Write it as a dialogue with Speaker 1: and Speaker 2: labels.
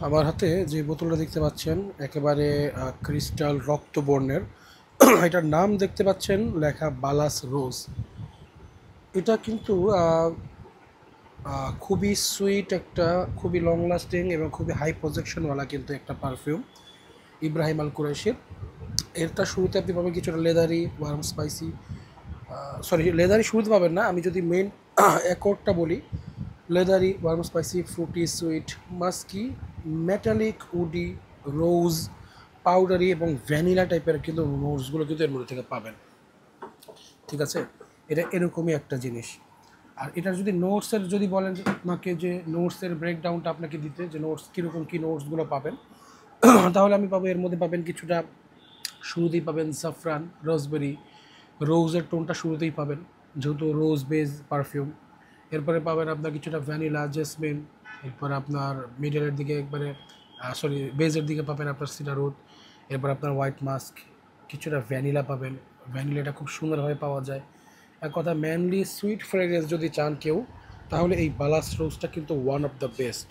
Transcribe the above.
Speaker 1: আমার হাতে যে বোতলটা দেখতে পাচ্ছেন একেবারে ক্রিস্টাল রক্তবর্ণের এটার নাম দেখতে পাচ্ছেন লেখা বালাস রোজ। এটা কিন্তু খুবই সুইট একটা, খুবই লং লাস্টিং এবং খুবই হাই প্রজেকশনওয়ালা কিন্তু একটা পারফিউম ইব্রাহিম আল কুরাইশের। এরটা শুরুতে আপনি পাবেন কিছুটা leathery warm spicy, sorry leathery শুরুতে পাবেন না, আমি যদি মেন অ্যাকর্ডটা বলি, leathery warm spicy fruity sweet musky metallic woody rose powdery এবং ভ্যানিলা টাইপের কিন্তু নোটসগুলো কিন্তু এর মধ্যে থেকে পাবেন। ঠিক আছে, এটা এরকমই একটা জিনিস। আর এটার যদি নোটসের যদি বলেন যে আপনাকে যে নোটসের ব্রেকডাউনটা আপনাকে দিতে, যে নোটস কীরকম কী নোটসগুলো পাবেন, তাহলে আমি পাবো এর মধ্যে পাবেন কিছুটা, শুরুতেই পাবেন সাফরান রোজবেরি, রোজের টোনটা শুরুতেই পাবেন যেহেতু রোজ বেজ পারফিউম। এরপরে পাবেন আপনার কিছুটা ভ্যানিলা জেসমিন, এরপরে আপনার মিডলের দিকে একবারে সরি বেজের দিকে পাবেন আপনার সিডারউড, এরপর আপনার হোয়াইট মাস্ক, কিছুটা ভ্যানিলা পাবেন। ভ্যানিলাটা খুব সুন্দরভাবে পাওয়া যায়। এক কথা ম্যানলি সুইট ফ্রেগ্রেন্স যদি চান কেউ, তাহলে এই বালাস রোজটা কিন্তু ওয়ান অফ দ্য বেস্ট।